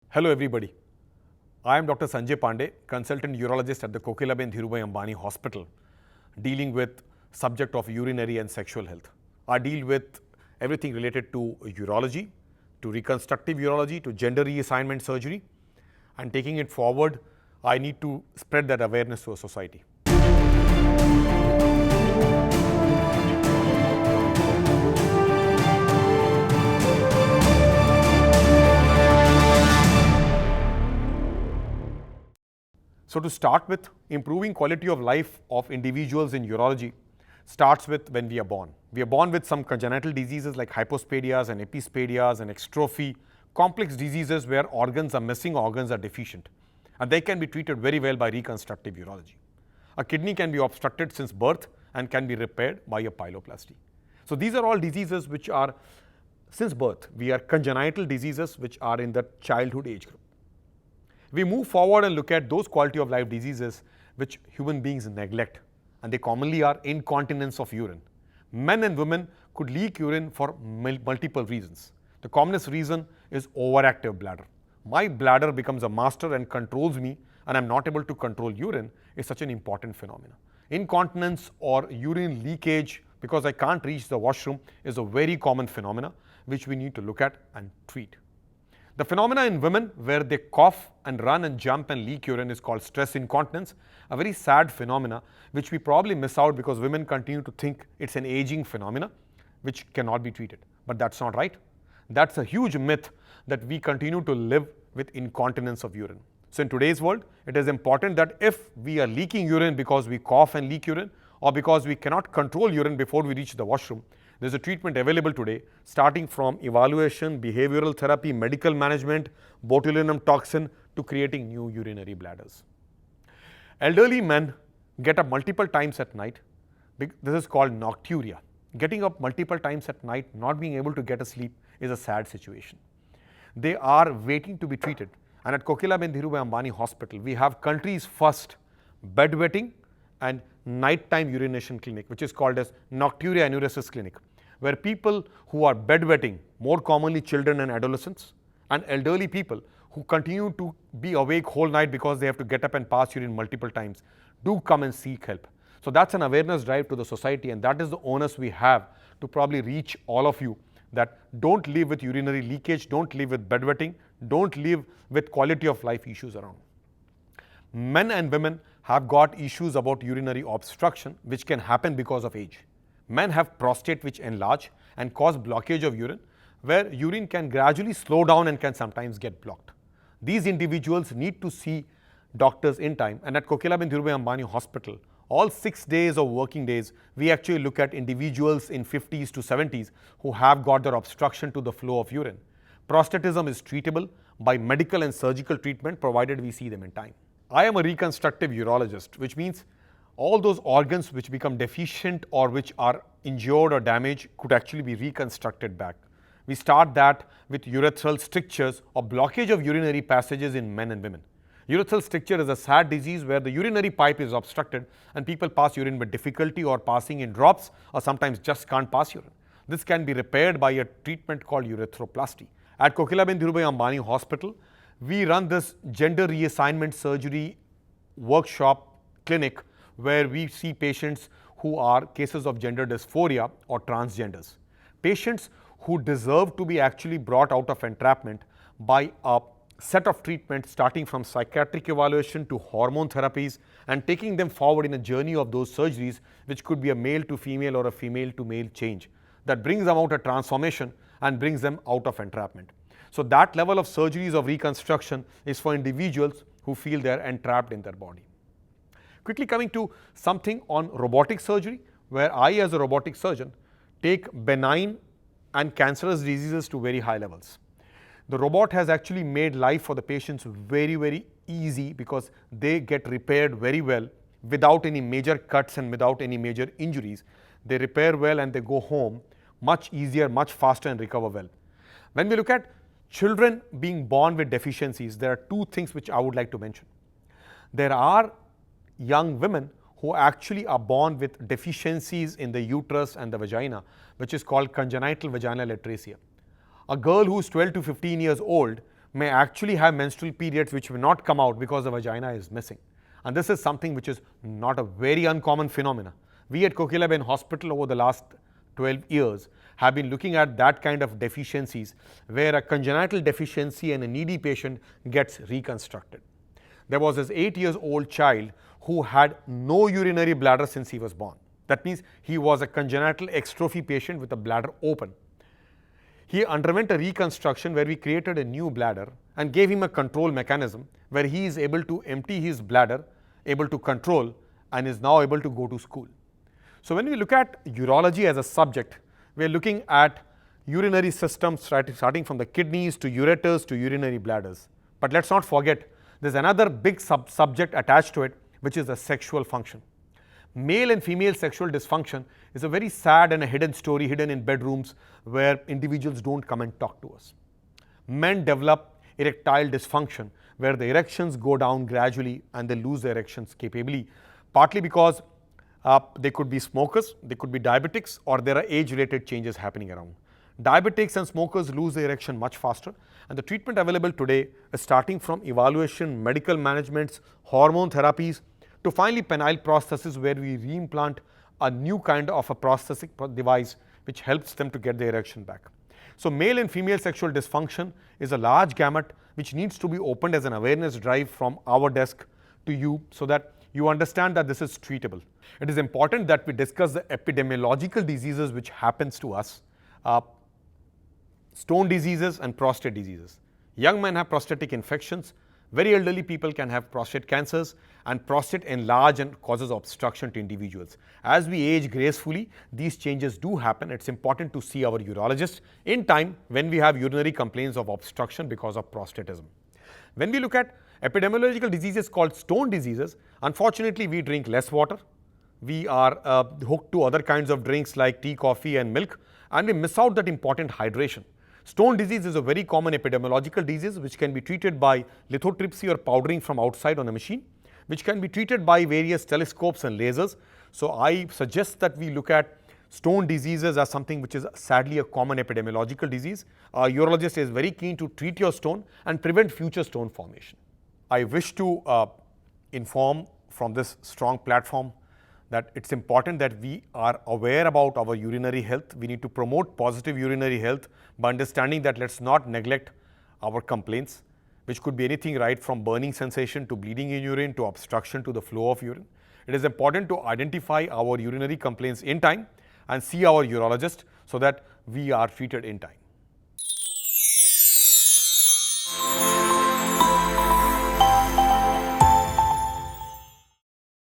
Hello everybody. I am Dr. Sanjay Pandey, consultant urologist at the Kokilaben Dhirubhai Ambani Hospital, dealing with subject of urinary and sexual health. I deal with everything related to urology, to reconstructive urology, to gender reassignment surgery, and taking it forward, I need to spread that awareness to a society. So to start with, improving quality of life of individuals in urology starts with when we are born. We are born with some congenital diseases like hypospadias and epispadias and extrophy, complex diseases where organs are missing, organs are deficient. And they can be treated very well by reconstructive urology. A kidney can be obstructed since birth and can be repaired by a pyeloplasty. So these are all diseases which are, since birth, we are congenital diseases which are in the childhood age group. We move forward and look at those quality of life diseases which human beings neglect, and they commonly are incontinence of urine. Men and women could leak urine for multiple reasons. The commonest reason is overactive bladder. My bladder becomes a master and controls me, and I'm not able to control urine is such an important phenomenon. Incontinence or urine leakage because I can't reach the washroom is a very common phenomena which we need to look at and treat. The phenomena in women where they cough and run and jump and leak urine is called stress incontinence, a very sad phenomena which we probably miss out because women continue to think it's an aging phenomena which cannot be treated. But that's not right. That's a huge myth that we continue to live with incontinence of urine. So in today's world, it is important that if we are leaking urine because we cough and leak urine or because we cannot control urine before we reach the washroom, there's a treatment available today starting from evaluation, behavioral therapy, medical management, botulinum toxin to creating new urinary bladders. Elderly men get up multiple times at night. This is called nocturia. Getting up multiple times at night, not being able to get a sleep is a sad situation. They are waiting to be treated. And at Kokilaben Dhirubhai Ambani Hospital, we have country's first bedwetting and nighttime urination clinic, which is called as Nocturia Enuresis Clinic, where people who are bedwetting, more commonly children and adolescents, and elderly people who continue to be awake whole night because they have to get up and pass urine multiple times, do come and seek help. So that's an awareness drive to the society, and that is the onus we have to probably reach all of you that don't live with urinary leakage, don't live with bedwetting, don't live with quality of life issues around. Men and women have got issues about urinary obstruction which can happen because of age. Men have prostate which enlarge and cause blockage of urine, where urine can gradually slow down and can sometimes get blocked. These individuals need to see doctors in time, and at Kokilaben Dhirubhai Ambani Hospital, all 6 days of working days, we actually look at individuals in 50s to 70s who have got their obstruction to the flow of urine. Prostatism is treatable by medical and surgical treatment provided we see them in time. I am a reconstructive urologist, which means all those organs which become deficient or which are injured or damaged could actually be reconstructed back. We start that with urethral strictures or blockage of urinary passages in men and women. Urethral stricture is a sad disease where the urinary pipe is obstructed and people pass urine with difficulty or passing in drops or sometimes just can't pass urine. This can be repaired by a treatment called urethroplasty. At Kokilaben Dhirubhai Ambani Hospital, we run this gender reassignment surgery workshop clinic where we see patients who are cases of gender dysphoria or transgenders. Patients who deserve to be actually brought out of entrapment by a set of treatments starting from psychiatric evaluation to hormone therapies and taking them forward in a journey of those surgeries which could be a male to female or a female to male change that brings them out a transformation and brings them out of entrapment. So that level of surgeries of reconstruction is for individuals who feel they are entrapped in their body. Quickly coming to something on robotic surgery, where I as a robotic surgeon take benign and cancerous diseases to very high levels. The robot has actually made life for the patients very, very easy because they get repaired very well without any major cuts and without any major injuries. They repair well and they go home much easier, much faster and recover well. When we look at children being born with deficiencies, there are two things which I would like to mention. There are young women who actually are born with deficiencies in the uterus and the vagina, which is called congenital vaginal atresia. A girl who is 12 to 15 years old may actually have menstrual periods which will not come out because the vagina is missing. And this is something which is not a very uncommon phenomena. We at Kokilabhen Hospital over the last 12 years have been looking at that kind of deficiencies where a congenital deficiency and a needy patient gets reconstructed. There was this 8 years old child who had no urinary bladder since he was born. That means he was a congenital extrophy patient with a bladder open. He underwent a reconstruction where we created a new bladder and gave him a control mechanism where he is able to empty his bladder, able to control, and is now able to go to school. So when we look at urology as a subject, we are looking at urinary systems starting from the kidneys to ureters to urinary bladders. But let's not forget, there's another big subject attached to it, which is the sexual function. Male and female sexual dysfunction is a very sad and a hidden story, hidden in bedrooms where individuals don't come and talk to us. Men develop erectile dysfunction where the erections go down gradually and they lose their erections capably, partly because they could be smokers, they could be diabetics, or there are age-related changes happening around. Diabetics and smokers lose their erection much faster, and the treatment available today is starting from evaluation, medical managements, hormone therapies, to finally penile prosthesis where we reimplant a new kind of a prosthetic device which helps them to get their erection back. So male and female sexual dysfunction is a large gamut which needs to be opened as an awareness drive from our desk to you so that you understand that this is treatable. It is important that we discuss the epidemiological diseases which happens to us, stone diseases and prostate diseases. Young men have prostatic infections. Very elderly people can have prostate cancers, and prostate enlarge and causes obstruction to individuals. As we age gracefully, these changes do happen. It's important to see our urologist in time when we have urinary complaints of obstruction because of prostatism. When we look at epidemiological diseases called stone diseases, unfortunately we drink less water. We are hooked to other kinds of drinks like tea, coffee and milk, and we miss out that important hydration. Stone disease is a very common epidemiological disease which can be treated by lithotripsy or powdering from outside on a machine, which can be treated by various telescopes and lasers. So I suggest that we look at stone diseases as something which is sadly a common epidemiological disease. A urologist is very keen to treat your stone and prevent future stone formation. I wish to inform from this strong platform that it's important that we are aware about our urinary health. We need to promote positive urinary health by understanding that let's not neglect our complaints, which could be anything right from burning sensation to bleeding in urine to obstruction to the flow of urine. It is important to identify our urinary complaints in time and see our urologist so that we are treated in time.